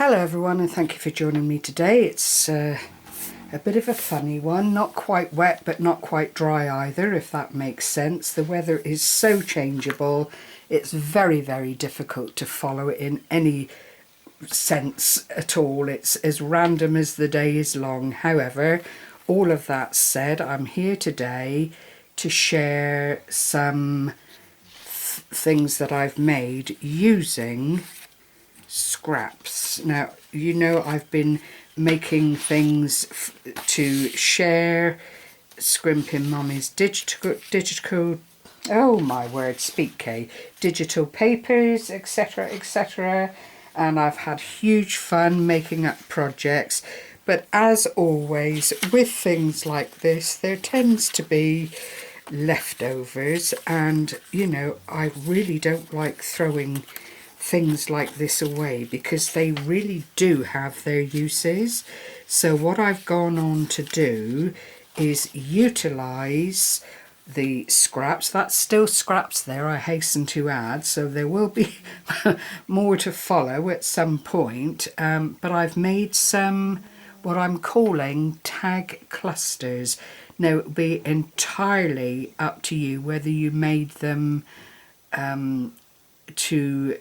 Hello everyone, and thank you for joining me today. It's a bit of a funny one, not quite wet but not quite dry either, if that makes sense. The weather is so changeable, it's very difficult to follow it in any sense at all. It's as random as the day is long. However, all of that said, I'm here today to share some things that I've made using scraps. Now, you know I've been making things to share Scrimpingmommy's digital, oh my word, speak Kay, digital papers, etc, etc, and I've had huge fun making up projects. But as always with things like this, there tends to be leftovers, and you know, I really don't like throwing things like this away because they really do have their uses. So what I've gone on to do is utilize the scraps. That's still scraps there, I hasten to add, so there will be more to follow at some point, but I've made some what I'm calling tag clusters. Now, it'll be entirely up to you whether you made them to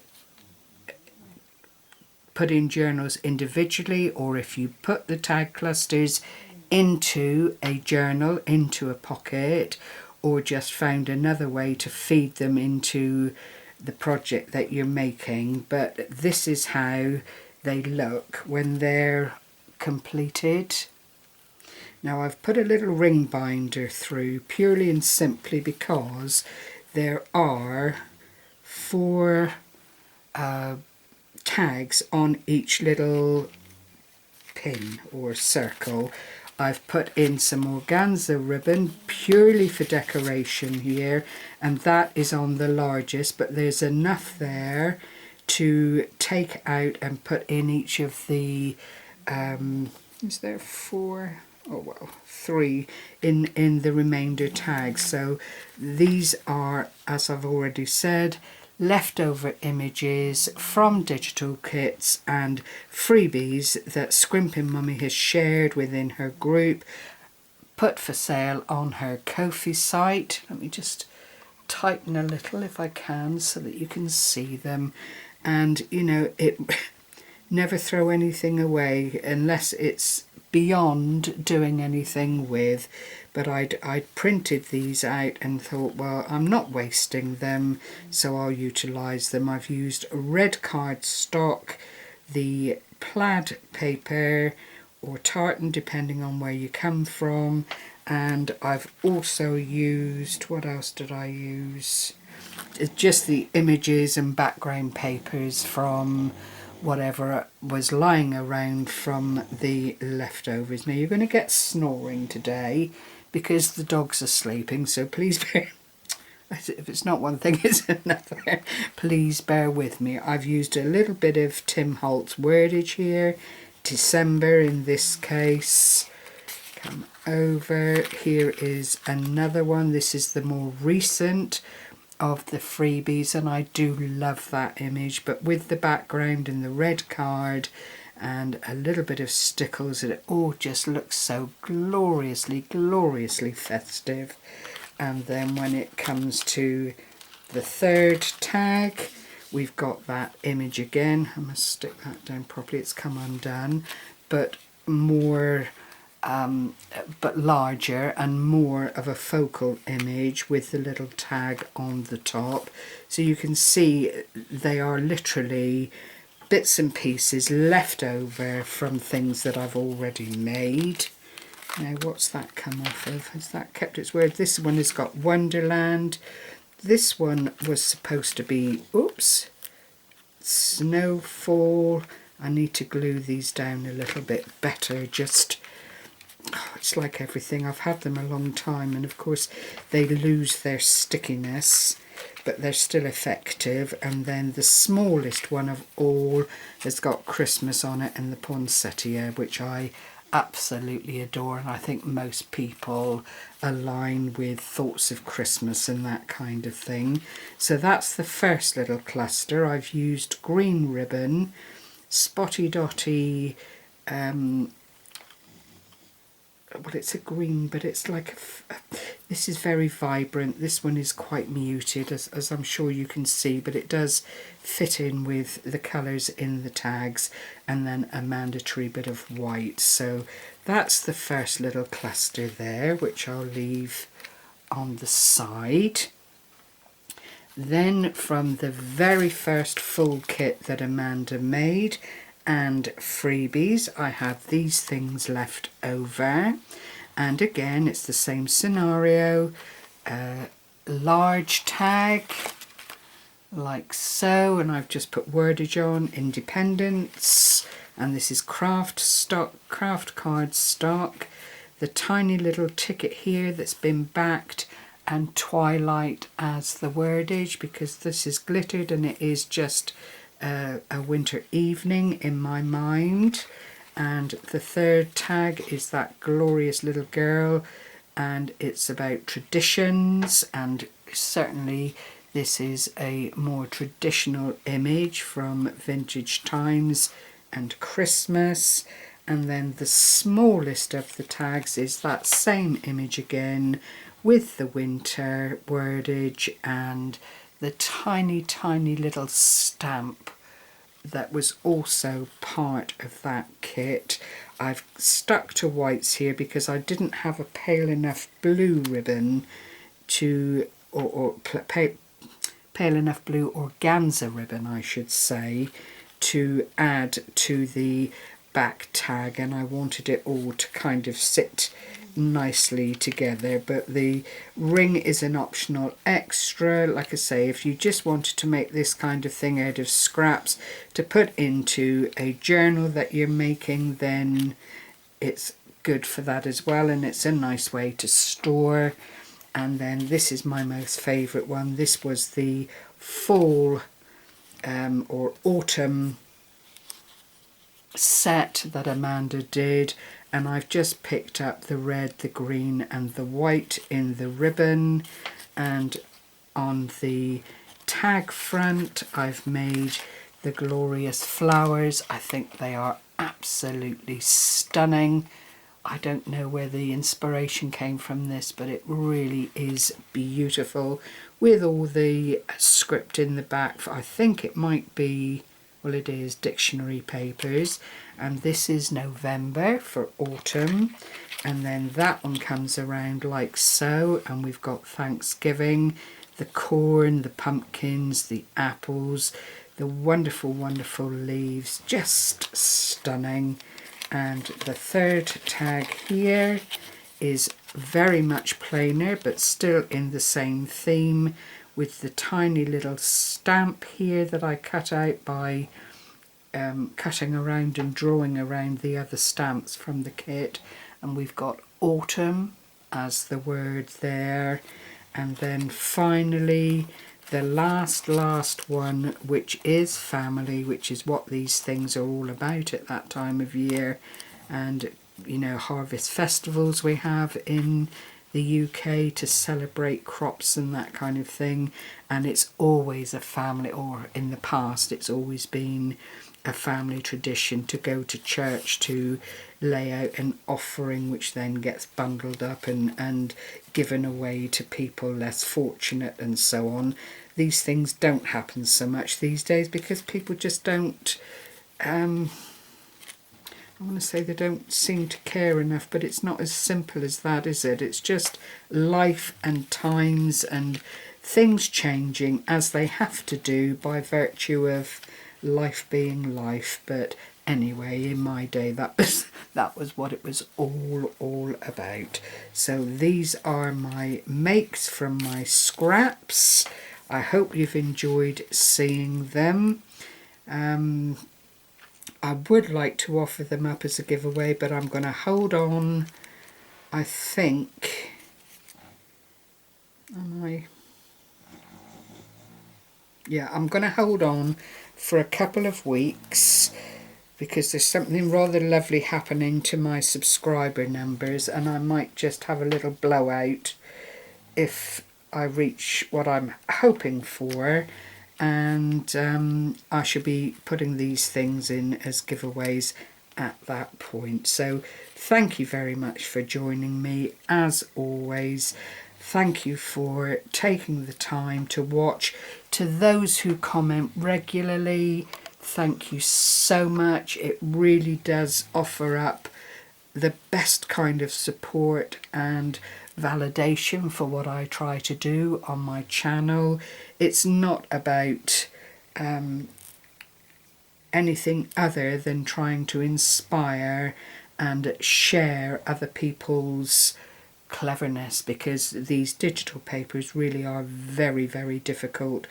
put in journals individually, or if you put the tag clusters into a journal, into a pocket, or just found another way to feed them into the project that you're making. But this is how they look when they're completed. Now, I've put a little ring binder through purely and simply because there are 4 tags on each little pin or circle. I've put in some organza ribbon purely for decoration here, and that is on the largest, but there's enough there to take out and put in each of the is there 4? Oh well, 3 in the remainder tags. So these are, as I've already said, leftover images from digital kits and freebies that Scrimpingmommy has shared within her group, put for sale on her Ko-fi site. Let me just tighten a little if I can so that you can see them. And you know, it never throw anything away unless it's beyond doing anything with. But I'd printed these out and thought, well, I'm not wasting them, so I'll utilise them. I've used red cardstock, the plaid paper or tartan, depending on where you come from, and I've also used, what else did I use? Just the images and background papers from whatever was lying around from the leftovers. Now, you're going to get snoring today because the dogs are sleeping, so please bear, if it's not one thing it's another, please bear with me. I've used a little bit of Tim Holtz wordage here, December in this case. Come over, here is another one. This is the more recent of the freebies, and I do love that image, but with the background and the red card and a little bit of stickles, it all just looks so gloriously festive. And then when it comes to the 3rd tag, we've got that image again. I must stick that down properly, it's come undone, but more but larger and more of a focal image with the little tag on the top. So you can see they are literally bits and pieces left over from things that I've already made. Now, what's that come off of? Has that kept its word? This one has got Wonderland. This one was supposed to be, oops, Snowfall. I need to glue these down a little bit better, just, oh, it's like everything, I've had them a long time, and of course they lose their stickiness, but they're still effective. And then the smallest one of all has got Christmas on it and the poinsettia, which I absolutely adore, and I think most people align with thoughts of Christmas and that kind of thing. So that's the first little cluster. I've used green ribbon, spotty dotty, well, it's a green, but it's like this is very vibrant. This one is quite muted, as I'm sure you can see, but it does fit in with the colours in the tags, and then a mandatory bit of white. So that's the first little cluster there, which I'll leave on the side. Then from the very first full kit that Amanda made and freebies, I have these things left over, and again it's the same scenario. Large tag like so, and I've just put wordage on Independence, and this is craft card stock. The tiny little ticket here that's been backed, and Twilight as the wordage, because this is glittered and it is just a winter evening in my mind. And the third tag is that glorious little girl, and it's about traditions, and certainly this is a more traditional image from vintage times and Christmas. And then the smallest of the tags is that same image again with the winter wordage and the tiny little stamp that was also part of that kit. I've stuck to whites here because I didn't have a pale enough blue ribbon to, pale enough blue organza ribbon I should say, to add to the back tag, and I wanted it all to kind of sit nicely together. But the ring is an optional extra. Like I say, if you just wanted to make this kind of thing out of scraps to put into a journal that you're making, then it's good for that as well, and it's a nice way to store. And then this is my most favourite one. This was the fall or autumn set that Amanda did, and I've just picked up the red, the green and the white in the ribbon. And on the tag front I've made the glorious flowers. I think they are absolutely stunning. I don't know where the inspiration came from this, but it really is beautiful, with all the script in the back. I think it might be, well, it is dictionary papers. And this is November for autumn, and then that one comes around like so, and we've got Thanksgiving, the corn, the pumpkins, the apples, the wonderful leaves, just stunning. And the third tag here is very much plainer but still in the same theme, with the tiny little stamp here that I cut out by cutting around and drawing around the other stamps from the kit. And we've got autumn as the word there. And then finally the last one, which is family, which is what these things are all about at that time of year. And you know, harvest festivals we have in the UK to celebrate crops and that kind of thing, and it's always a family, or in the past it's always been a family tradition to go to church to lay out an offering, which then gets bundled up and given away to people less fortunate and so on. These things don't happen so much these days because people just don't, I want to say they don't seem to care enough, but it's not as simple as that, is it? It's just life and times and things changing as they have to do by virtue of life being life. But anyway, in my day that was what it was all about. So these are my makes from my scraps. I hope you've enjoyed seeing them. I would like to offer them up as a giveaway, but I'm going to hold on, I think. Yeah, I'm going to hold on for a couple of weeks because there's something rather lovely happening to my subscriber numbers, and I might just have a little blowout if I reach what I'm hoping for. and I should be putting these things in as giveaways at that point. So thank you very much for joining me as always. Thank you for taking the time to watch. To those who comment regularly, thank you so much. It really does offer up the best kind of support and validation for what I try to do on my channel. It's not about anything other than trying to inspire and share other people's cleverness, because these digital papers really are very, very difficult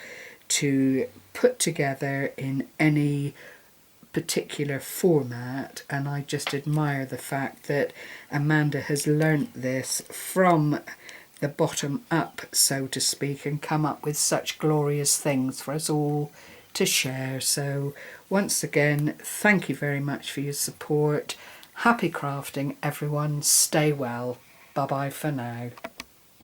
to put together in any particular format, and I just admire the fact that Amanda has learnt this from the bottom up, so to speak, and come up with such glorious things for us all to share. So once again, thank you very much for your support. Happy crafting, everyone. Stay well. Bye bye for now.